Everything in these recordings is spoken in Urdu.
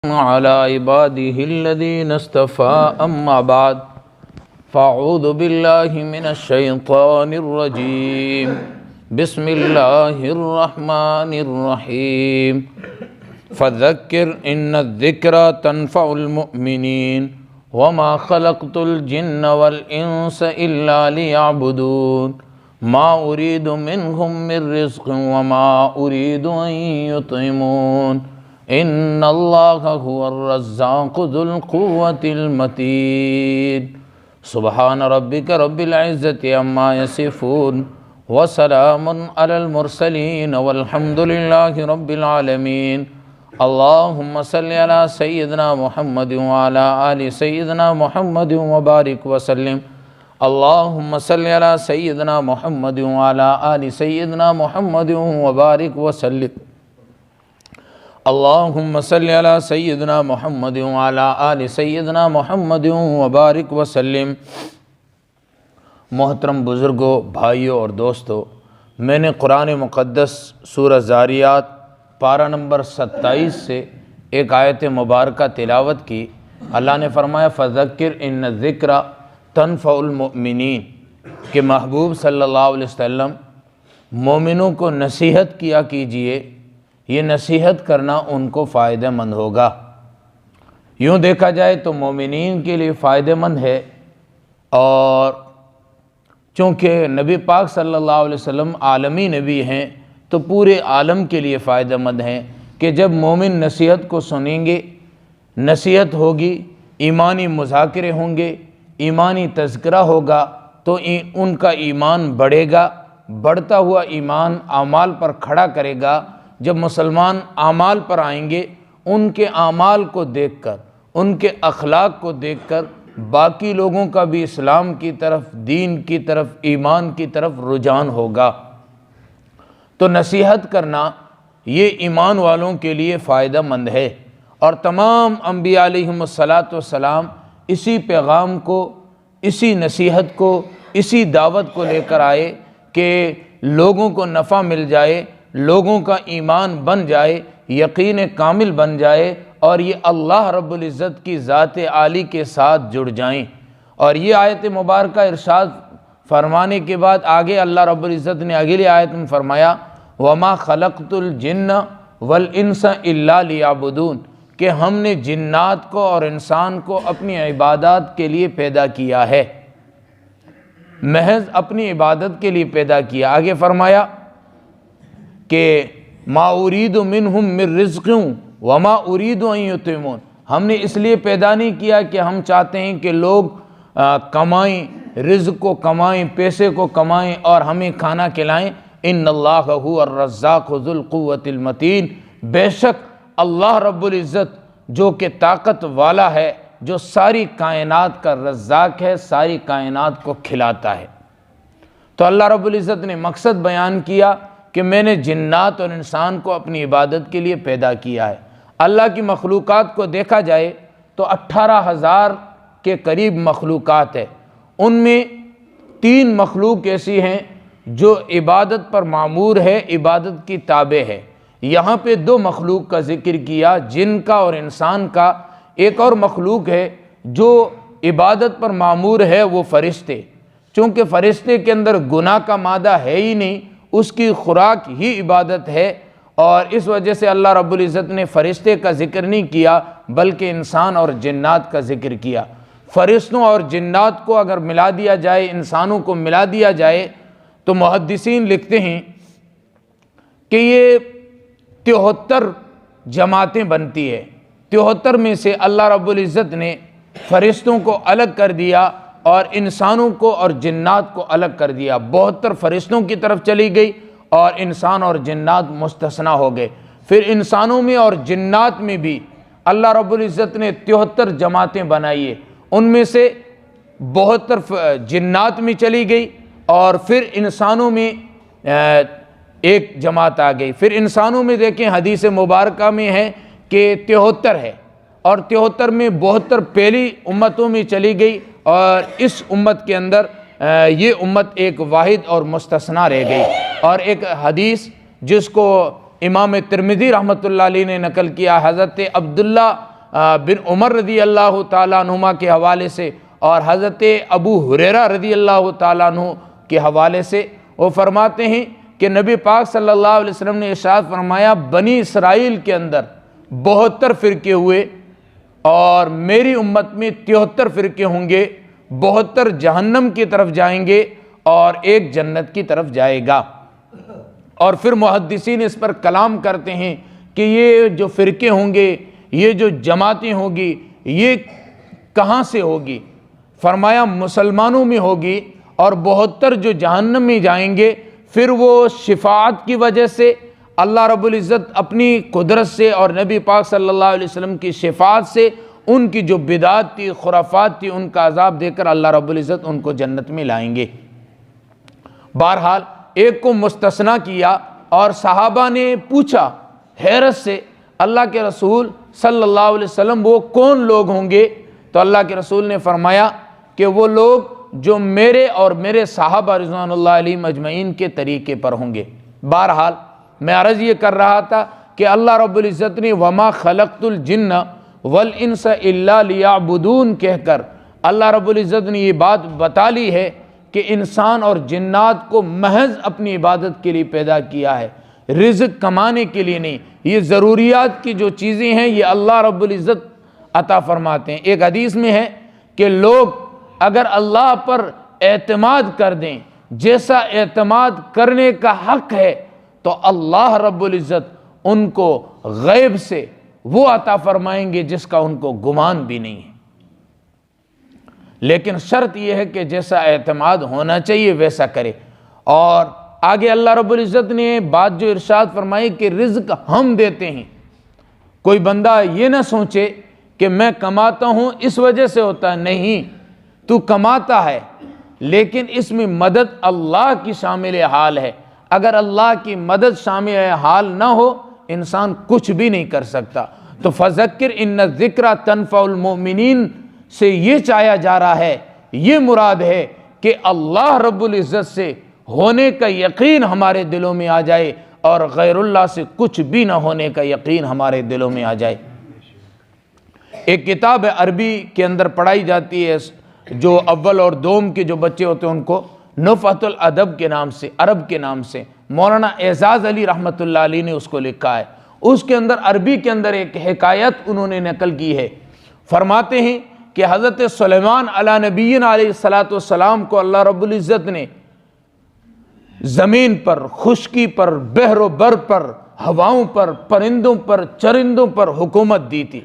على عباده الذين اصطفى أما بعد فأعوذ بالله من الشيطان الرجيم بسم الله الرحمن الرحيم فذكر إن الذكرى تنفع المؤمنين وما خلقت الجن والإنس إلا ليعبدون ما أريد منهم من رزق وما أريد أن يطعمون ان اللہ هو الرزاق ذو القوة المتین سبحان ربک رب العزة عما یصفون وسلام علی المرسلین والحمد للہ رب العالمین اللہم صل علی سیدنا محمد وعلی آل سیدنا محمد وبارک وسلم اللہم صل علی سیدنا محمد وعلی آل سیدنا محمد وبارک وسلم اللہم صلی علی سیدنا محمد وعلی آل سیدنا محمد وبارک وسلم۔ محترم بزرگوں، بھائیوں اور دوستوں، میں نے قرآن مقدس سورہ زاریات پارہ نمبر 27 سے ایک آیت مبارکہ تلاوت کی۔ اللہ نے فرمایا فذکر ان الذکر تنفع المؤمنین، کہ محبوب صلی اللہ علیہ وسلم مومنوں کو نصیحت کیا کیجئے، یہ نصیحت کرنا ان کو فائدہ مند ہوگا۔ یوں دیکھا جائے تو مومنین کے لیے فائدہ مند ہے، اور چونکہ نبی پاک صلی اللہ علیہ وسلم عالمی نبی ہیں تو پورے عالم کے لیے فائدہ مند ہیں کہ جب مومن نصیحت کو سنیں گے، نصیحت ہوگی، ایمانی مذاکرے ہوں گے، ایمانی تذکرہ ہوگا تو ان کا ایمان بڑھے گا، بڑھتا ہوا ایمان اعمال پر کھڑا کرے گا۔ جب مسلمان اعمال پر آئیں گے، ان کے اعمال کو دیکھ کر، ان کے اخلاق کو دیکھ کر باقی لوگوں کا بھی اسلام کی طرف، دین کی طرف، ایمان کی طرف رجحان ہوگا۔ تو نصیحت کرنا یہ ایمان والوں کے لیے فائدہ مند ہے، اور تمام انبیاء علیہم السلام اسی پیغام کو، اسی نصیحت کو، اسی دعوت کو لے کر آئے کہ لوگوں کو نفع مل جائے، لوگوں کا ایمان بن جائے، یقین کامل بن جائے، اور یہ اللہ رب العزت کی ذات عالی کے ساتھ جڑ جائیں۔ اور یہ آیت مبارکہ ارشاد فرمانے کے بعد آگے اللہ رب العزت نے اگلی آیت میں فرمایا وَمَا خَلَقْتُ الْجِنَّ وَالْإِنسَ إِلَّا لِيَعْبُدُونَ، کہ ہم نے جنات کو اور انسان کو اپنی عبادات کے لیے پیدا کیا ہے، محض اپنی عبادت کے لیے پیدا کیا۔ آگے فرمایا کہ ما ارید منہم من رزق وما ارید ان یطعمون، ہم نے اس لیے پیدا نہیں کیا کہ ہم چاہتے ہیں کہ لوگ کمائیں، رزق کو کمائیں، پیسے کو کمائیں اور ہمیں کھانا کھلائیں۔ ان اللہ هو الرزاق ذو القوة المتین، بے شک اللہ رب العزت جو کہ طاقت والا ہے، جو ساری کائنات کا رزاق ہے، ساری کائنات کو کھلاتا ہے۔ تو اللہ رب العزت نے مقصد بیان کیا کہ میں نے جنات اور انسان کو اپنی عبادت کے لیے پیدا کیا ہے۔ اللہ کی مخلوقات کو دیکھا جائے تو 18,000 کے قریب مخلوقات ہے، ان میں 3 مخلوق ایسی ہیں جو عبادت پر معمور ہے، عبادت کی تابع ہے۔ یہاں پہ 2 مخلوق کا ذکر کیا، جن کا اور انسان کا۔ ایک اور مخلوق ہے جو عبادت پر معمور ہے، وہ فرشتے، چونکہ فرشتے کے اندر گناہ کا مادہ ہے ہی نہیں، اس کی خوراک ہی عبادت ہے، اور اس وجہ سے اللہ رب العزت نے فرشتے کا ذکر نہیں کیا بلکہ انسان اور جنات کا ذکر کیا۔ فرشتوں اور جنات کو اگر ملا دیا جائے، انسانوں کو ملا دیا جائے، تو محدثین لکھتے ہیں کہ یہ 73 جماعتیں بنتی ہے۔ 73 میں سے اللہ رب العزت نے فرشتوں کو الگ کر دیا اور انسانوں کو اور جنات کو الگ کر دیا۔ 72 فرشتوں کی طرف چلی گئی اور انسان اور جنات مستثنیٰ ہو گئے۔ پھر انسانوں میں اور جنات میں بھی اللہ رب العزت نے 73 جماعتیں بنائی ہے، ان میں سے 72 جنات میں چلی گئی، اور پھر انسانوں میں ایک جماعت آ گئی۔ پھر انسانوں میں دیکھیں حدیث مبارکہ میں ہے کہ 73 ہے، اور 73 میں 72 پہلی امتوں میں چلی گئی، اور اس امت کے اندر یہ امت ایک واحد اور مستثنیٰ رہ گئی۔ اور ایک حدیث جس کو امام ترمذی رحمۃ اللہ علیہ نے نقل کیا، حضرت عبداللہ بن عمر رضی اللہ تعالیٰ عنہما کے حوالے سے اور حضرت ابو ہریرہ رضی اللہ تعالیٰ عنہ کے حوالے سے وہ فرماتے ہیں کہ نبی پاک صلی اللہ علیہ وسلم نے ارشاد فرمایا بنی اسرائیل کے اندر 72 فرقے ہوئے اور میری امت میں 73 فرقے ہوں گے، 72 جہنم کی طرف جائیں گے اور ایک جنت کی طرف جائے گا۔ اور پھر محدثین اس پر کلام کرتے ہیں کہ یہ جو فرقے ہوں گے، یہ جو جماعتیں ہوں گی، یہ کہاں سے ہوگی؟ فرمایا مسلمانوں میں ہوگی، اور 72 جو جہنم میں جائیں گے پھر وہ شفاعت کی وجہ سے اللہ رب العزت اپنی قدرت سے اور نبی پاک صلی اللہ علیہ وسلم کی شفاعت سے ان کی جو بدعات تھی، خرافات تھی، ان کا عذاب دے کر اللہ رب العزت ان کو جنت میں لائیں گے۔ بہرحال ایک کو مستثنیٰ کیا اور صحابہ نے پوچھا حیرت سے اللہ کے رسول صلی اللہ علیہ وسلم وہ کون لوگ ہوں گے؟ تو اللہ کے رسول نے فرمایا کہ وہ لوگ جو میرے اور میرے صحابہ رضوان اللہ علیہم اجمعین کے طریقے پر ہوں گے۔ بہرحال میں عرض یہ کر رہا تھا کہ اللہ رب العزت نے وما خلقت الجن والانس الا لیعبدون کہہ کر اللہ رب العزت نے یہ بات بتا لی ہے کہ انسان اور جنات کو محض اپنی عبادت کے لیے پیدا کیا ہے، رزق کمانے کے لیے نہیں۔ یہ ضروریات کی جو چیزیں ہیں یہ اللہ رب العزت عطا فرماتے ہیں۔ ایک حدیث میں ہے کہ لوگ اگر اللہ پر اعتماد کر دیں جیسا اعتماد کرنے کا حق ہے تو اللہ رب العزت ان کو غیب سے وہ عطا فرمائیں گے جس کا ان کو گمان بھی نہیں ہے، لیکن شرط یہ ہے کہ جیسا اعتماد ہونا چاہیے ویسا کرے۔ اور آگے اللہ رب العزت نے بات جو ارشاد فرمائی کہ رزق ہم دیتے ہیں، کوئی بندہ یہ نہ سوچے کہ میں کماتا ہوں اس وجہ سے ہوتا ہے، نہیں، تو کماتا ہے لیکن اس میں مدد اللہ کی شامل حال ہے۔ اگر اللہ کی مدد شامل حال نہ ہو انسان کچھ بھی نہیں کر سکتا۔ تو فذکر ان الذکر تنفع المؤمنین سے یہ چاہا جا رہا ہے، یہ مراد ہے کہ اللہ رب العزت سے ہونے کا یقین ہمارے دلوں میں آ جائے اور غیر اللہ سے کچھ بھی نہ ہونے کا یقین ہمارے دلوں میں آ جائے۔ ایک کتاب عربی کے اندر پڑھائی جاتی ہے، جو اول اور دوم کے جو بچے ہوتے ہیں ان کو نفحۃ الادب کے نام سے، عرب کے نام سے مولانا اعزاز علی رحمۃ اللہ علیہ نے اس کو لکھا ہے۔ اس کے اندر عربی کے اندر ایک حکایت انہوں نے نقل کی ہے۔ فرماتے ہیں کہ حضرت سلیمان علی نبینا علیہ الصلاۃ والسلام کو اللہ رب العزت نے زمین پر، خشکی پر، بحر و بر پر، ہواؤں پر، پرندوں پر، چرندوں پر حکومت دی تھی۔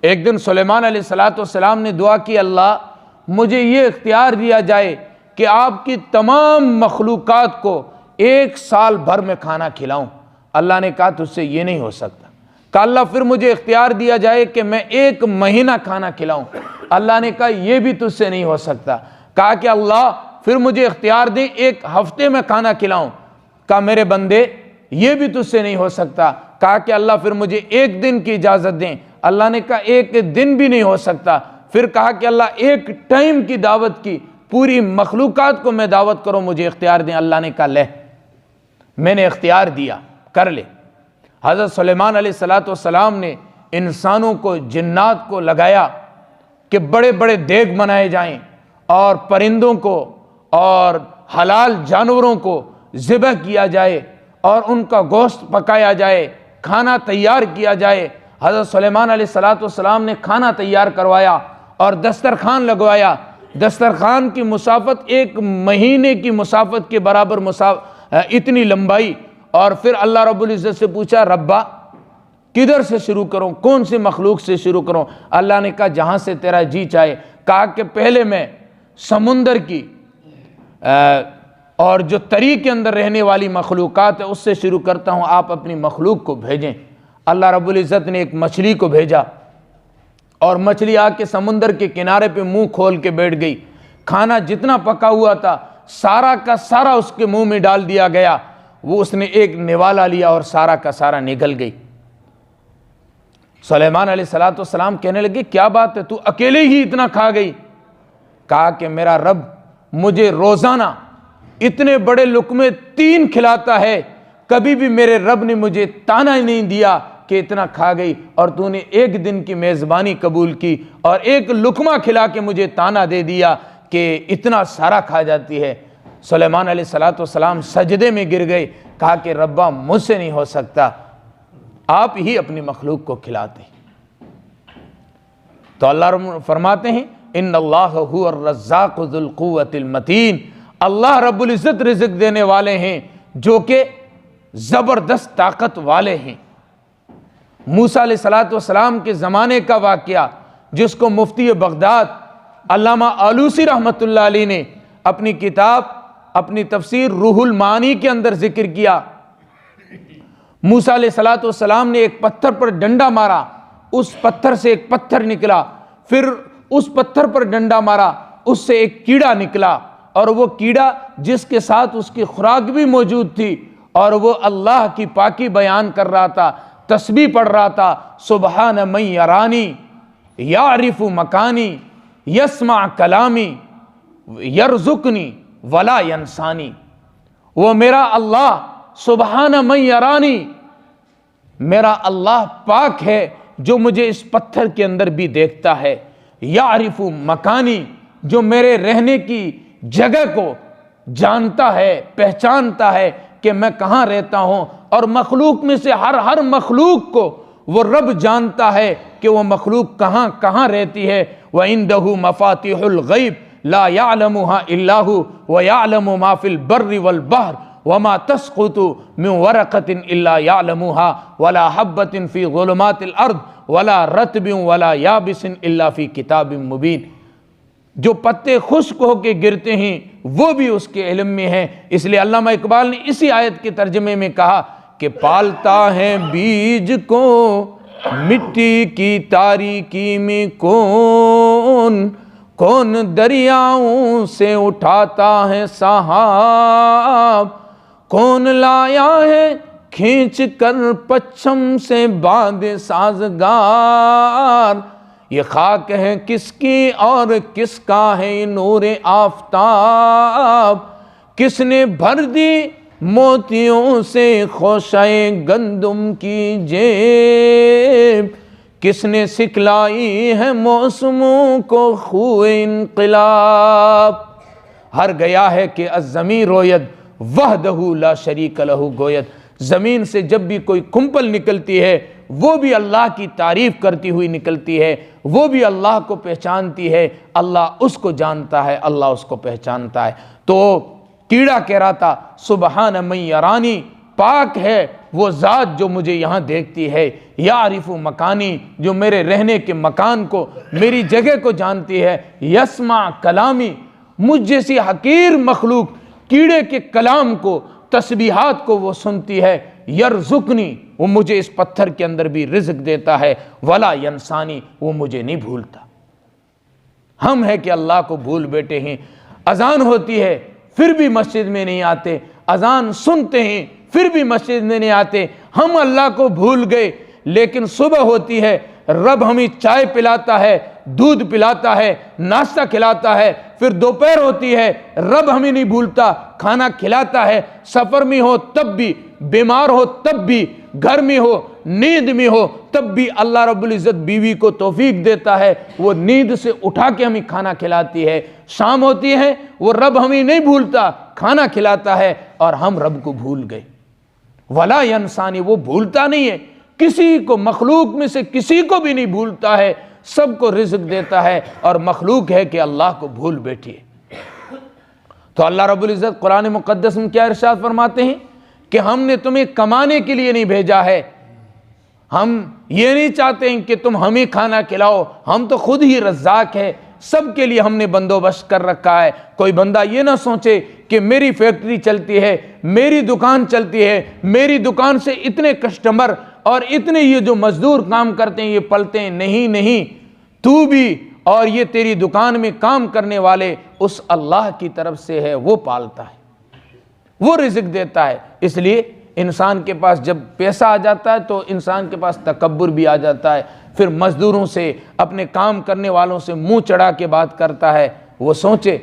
ایک دن سلیمان علیہ الصلاۃ والسلام نے دعا کی، اللہ مجھے یہ اختیار دیا جائے کہ آپ کی تمام مخلوقات کو 1 سال بھر میں کھانا کھلاؤں۔ اللہ نے کہا تجھ سے یہ نہیں ہو سکتا۔ کہا اللہ پھر مجھے اختیار دیا جائے کہ میں 1 مہینہ کھانا کھلاؤں۔ اللہ نے کہا یہ بھی تجھ سے نہیں ہو سکتا۔ کہا کہ اللہ پھر مجھے اختیار دیں 1 ہفتے میں کھانا کھلاؤں۔ کہا میرے بندے یہ بھی تجھ سے نہیں ہو سکتا۔ کہا کہ اللہ پھر مجھے 1 دن کی اجازت دیں۔ اللہ نے کہا 1 دن بھی نہیں ہو سکتا۔ پھر کہا کہ اللہ 1 ٹائم کی دعوت کی، پوری مخلوقات کو میں دعوت کروں، مجھے اختیار دیں۔ اللہ نے کہا لے میں نے اختیار دیا، کر لے۔ حضرت سلیمان علیہ الصلاۃ والسلام نے انسانوں کو، جنات کو لگایا کہ بڑے بڑے دیگ بنائے جائیں اور پرندوں کو اور حلال جانوروں کو ذبح کیا جائے اور ان کا گوشت پکایا جائے، کھانا تیار کیا جائے۔ حضرت سلیمان علیہ الصلاۃ والسلام نے کھانا تیار کروایا اور دسترخوان لگوایا۔ دسترخوان کی مسافت 1 مہینے کی مسافت کے برابر اتنی لمبائی۔ اور پھر اللہ رب العزت سے پوچھا ربا کدھر سے شروع کروں، کون سے مخلوق سے شروع کروں؟ اللہ نے کہا جہاں سے تیرا جی چاہے۔ کہا کہ پہلے میں سمندر کی اور جو تری کے اندر رہنے والی مخلوقات ہے اس سے شروع کرتا ہوں، آپ اپنی مخلوق کو بھیجیں۔ اللہ رب العزت نے ایک مچھلی کو بھیجا اور مچھلی آ کے سمندر کے کنارے پہ منہ کھول کے بیٹھ گئی۔ کھانا جتنا پکا ہوا تھا سارا کا سارا اس کے منہ میں ڈال دیا گیا۔ وہ اس نے ایک نوالا لیا اور سارا کا سارا نگل گئی۔ سلیمان علیہ الصلاۃ والسلام کہنے لگے کیا بات ہے، تو اکیلے ہی اتنا کھا گئی؟ کہا کہ میرا رب مجھے روزانہ اتنے بڑے لقمے 3 کھلاتا ہے، کبھی بھی میرے رب نے مجھے تانا نہیں دیا کہ اتنا کھا گئی اور تو نے ایک دن کی میزبانی قبول کی اور ایک لقمہ کھلا کے مجھے تانا دے دیا کہ اتنا سارا کھا جاتی ہے۔ سلیمان علیہ السلام سجدے میں گر گئے، کہا کہ ربا مجھ سے نہیں ہو سکتا، آپ ہی اپنی مخلوق کو کھلاتے ہیں۔ تو اللہ رب فرماتے ہیں ان اللہ هو الرزاق ذو القوۃ المتین، اللہ رب العزت رزق دینے والے ہیں جو کہ زبردست طاقت والے ہیں۔ موسیٰ علیہ السلام کے زمانے کا واقعہ جس کو مفتی بغداد علامہ آلوسی رحمۃ اللہ علیہ نے اپنی کتاب اپنی تفسیر روح المعانی کے اندر ذکر کیا۔ موسیٰ علیہ السلام نے ایک پتھر پر ڈنڈا مارا، اس پتھر سے ایک پتھر نکلا، پھر اس پتھر پر ڈنڈا مارا، اس سے ایک کیڑا نکلا، اور وہ کیڑا جس کے ساتھ اس کی خوراک بھی موجود تھی، اور وہ اللہ کی پاکی بیان کر رہا تھا، تسبیح پڑھ رہا تھا، سبحان من یرانی یعرف مکانی یسمع کلامی یرزقنی ولا ینسانی۔ وہ میرا اللہ سبحان من یرانی، میرا اللہ پاک ہے جو مجھے اس پتھر کے اندر بھی دیکھتا ہے، یعرف مکانی، جو میرے رہنے کی جگہ کو جانتا ہے، پہچانتا ہے کہ میں کہاں رہتا ہوں، اور مخلوق میں سے ہر مخلوق کو وہ رب جانتا ہے کہ وہ مخلوق کہاں کہاں رہتی ہے۔ وَعِندَهُ مَفَاتِحُ الْغَيْبِ لَا يَعْلَمُهَا إِلَّا هُوَ وَيَعْلَمُ مَا فِي الْبَرِّ وَالْبَحْرِ وَمَا تَسْقُطُ مِنْ وَرَقَةٍ إِلَّا يَعْلَمُهَا وَلَا حَبَّةٍ فِي ظُلُمَاتِ الْأَرْضِ وَلَا رَطْبٍ وَلَا يَابِسٍ إِلَّا فِي كِتَابٍ مُبِينٍ۔ جو پتے خشک ہو کے گرتے ہیں وہ بھی اس کے علم میں ہیں۔ اس لیے علامہ اقبال نے اسی آیت کے ترجمے میں کہا کہ پالتا ہے بیج کو مٹی کی تاریکی میں کون دریاؤں سے اٹھاتا ہے سحاب، کون لایا ہے کھینچ کر پچھم سے باد سازگار، یہ خاک ہے کس کی اور کس کا ہے نور آفتاب، کس نے بھر دی موتیوں سے خوشۂ گندم کی جیب، کس نے سکھلائی ہے موسموں کو خوئے انقلاب، ہر گیا ہے کہ الزمین روید وحدہ لا شریک لہ گوید۔ زمین سے جب بھی کوئی کمپل نکلتی ہے وہ بھی اللہ کی تعریف کرتی ہوئی نکلتی ہے، وہ بھی اللہ کو پہچانتی ہے، اللہ اس کو جانتا ہے، اللہ اس کو پہچانتا ہے۔ تو کیڑا کہہ رہا تھا سبحان من یرانی، پاک ہے وہ ذات جو مجھے یہاں دیکھتی ہے، یعرف مکانی، جو میرے رہنے کے مکان کو، میری جگہ کو جانتی ہے، یسمع کلامی، مجھ جیسی حقیر مخلوق کیڑے کے کلام کو، تسبیحات کو وہ سنتی ہے، یرزقنی، وہ مجھے اس پتھر کے اندر بھی رزق دیتا ہے، ولا ینسانی، وہ مجھے نہیں بھولتا۔ ہم ہے کہ اللہ کو بھول بیٹھے ہیں، اذان ہوتی ہے پھر بھی مسجد میں نہیں آتے، اذان سنتے ہیں پھر بھی مسجد میں نہیں آتے، ہم اللہ کو بھول گئے۔ لیکن صبح ہوتی ہے، رب ہمیں چائے پلاتا ہے، دودھ پلاتا ہے، ناشتہ کھلاتا ہے، پھر دوپہر ہوتی ہے، رب ہمیں نہیں بھولتا، کھانا کھلاتا ہے، سفر میں ہو تب بھی، بیمار ہو تب بھی، گھر میں ہو، نیند میں ہو تب بھی اللہ رب العزت بیوی کو توفیق دیتا ہے، وہ نیند سے اٹھا کے ہمیں کھانا کھلاتی ہے۔ شام ہوتی ہے، وہ رب ہمیں نہیں بھولتا، کھانا کھلاتا ہے، اور ہم رب کو بھول گئے۔ ولا ینسانی، وہ بھولتا نہیں ہے، کسی کو، مخلوق میں سے کسی کو بھی نہیں بھولتا ہے، سب کو رزق دیتا ہے، اور مخلوق ہے کہ اللہ کو بھول بیٹھی ہے۔ تو اللہ رب العزت قرآن مقدس میں کیا ارشاد فرماتے ہیں کہ ہم نے تمہیں کمانے کے لیے نہیں بھیجا ہے، ہم یہ نہیں چاہتے ہیں کہ تم ہمیں کھانا کھلاؤ، ہم تو خود ہی رزاق ہے، سب کے لیے ہم نے بندوبست کر رکھا ہے۔ کوئی بندہ یہ نہ سوچے کہ میری فیکٹری چلتی ہے، میری دکان چلتی ہے، میری دکان سے اتنے کسٹمر اور اتنے یہ جو مزدور کام کرتے ہیں یہ پلتے ہیں، نہیں، تو بھی اور یہ تیری دکان میں کام کرنے والے اس اللہ کی طرف سے ہے، وہ پالتا ہے، وہ رزق دیتا ہے۔ اس لیے انسان کے پاس جب پیسہ آ جاتا ہے تو انسان کے پاس تکبر بھی آ جاتا ہے، پھر مزدوروں سے، اپنے کام کرنے والوں سے منہ چڑھا کے بات کرتا ہے۔ وہ سوچے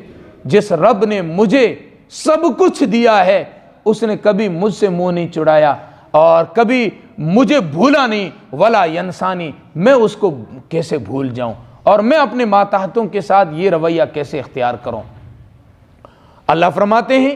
جس رب نے مجھے سب کچھ دیا ہے اس نے کبھی مجھ سے منہ نہیں چڑھایا اور کبھی مجھے بھولا نہیں، ولا ینسانی، میں اس کو کیسے بھول جاؤں، اور میں اپنے ماتحتوں کے ساتھ یہ رویہ کیسے اختیار کروں۔ اللہ فرماتے ہیں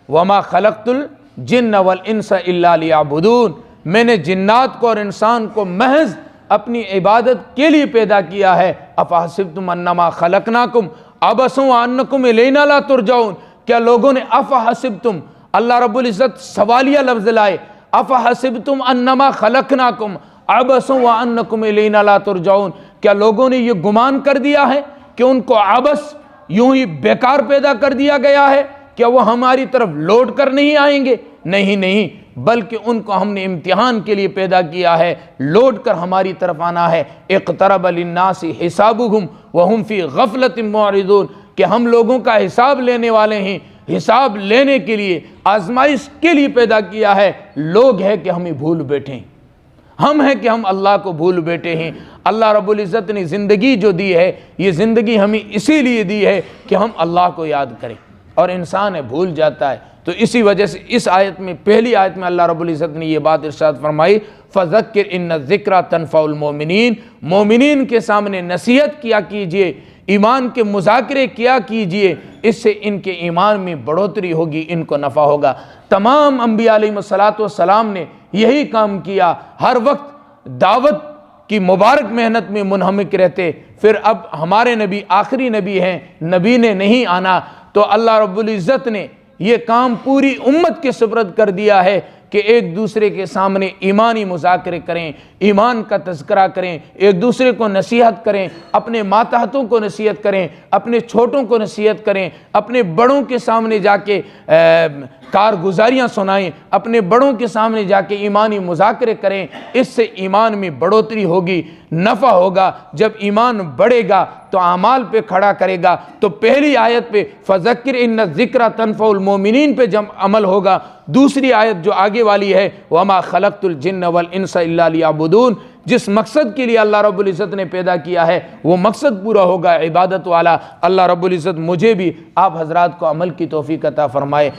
وما خلقت الجن والانس الا لیعبدون، میں نے جنات کو اور انسان کو محض اپنی عبادت کے لیے پیدا کیا ہے۔ افحسبتم انما خلقناکم عبثا وانکم الینا لا ترجعون، کیا لوگوں نے افحسبتم، اللہ رب العزت سوالیہ لفظ لائے، افحسبتم انما خلقناکم عبثا وانکم الینا لا ترجعون، کیا لوگوں نے یہ گمان کر دیا ہے کہ ان کو عبث یوں ہی بیکار پیدا کر دیا گیا ہے، کیا وہ ہماری طرف لوٹ کر نہیں آئیں گے؟ نہیں، بلکہ ان کو ہم نے امتحان کے لیے پیدا کیا ہے، لوٹ کر ہماری طرف آنا ہے۔ اقترب للناس حسابهم وهم فی غفلۃ معرضون، کہ ہم لوگوں کا حساب لینے والے ہیں، حساب لینے کے لیے، آزمائش کے لیے پیدا کیا ہے، لوگ ہے کہ ہمیں بھول بیٹھے ہیں، ہم ہیں کہ ہم اللہ کو بھول بیٹھے ہیں۔ اللہ رب العزت نے زندگی جو دی ہے، یہ زندگی ہمیں اسی لیے دی ہے کہ ہم اللہ کو یاد کریں، اور انسان ہے بھول جاتا ہے۔ تو اسی وجہ سے اس آیت میں، پہلی آیت میں اللہ رب العزت نے یہ بات ارشاد فرمائی فَذَكِّرْ إِنَّ الذِّكْرَى تَنْفَعُ الْمُؤْمِنِينَ، مومنین کے سامنے نصیحت کیا کیجئے، ایمان کے مذاکرے کیا کیجئے، اس سے ان کے ایمان میں بڑھوتری ہوگی، ان کو نفع ہوگا۔ تمام انبیاء علیہ السلام نے یہی کام کیا، ہر وقت دعوت کی مبارک محنت میں منہمک رہتے۔ پھر اب ہمارے نبی آخری نبی ہیں، نبی نے نہیں آنا، تو اللہ رب العزت نے یہ کام پوری امت کے سپرد کر دیا ہے کہ ایک دوسرے کے سامنے ایمانی مذاکرے کریں، ایمان کا تذکرہ کریں، ایک دوسرے کو نصیحت کریں، اپنے ماتحتوں کو نصیحت کریں، اپنے چھوٹوں کو نصیحت کریں، اپنے بڑوں کے سامنے جا کے کارگزاریاں سنائیں، اپنے بڑوں کے سامنے جا کے ایمانی مذاکرے کریں۔ اس سے ایمان میں بڑھوتری ہوگی، نفع ہوگا۔ جب ایمان بڑھے گا تو اعمال پہ کھڑا کرے گا۔ تو پہلی آیت پہ فذکر ان الذکر تنفع المؤمنین پہ جب عمل ہوگا، دوسری آیت جو آگے والی ہے وما خلقت الجن والانس الا لیعبدون، جس مقصد کے لیے اللہ رب العزت نے پیدا کیا ہے وہ مقصد پورا ہوگا، عبادت والا۔ اللہ رب العزت مجھے بھی آپ حضرات کو عمل کی توفیق عطا فرمائے۔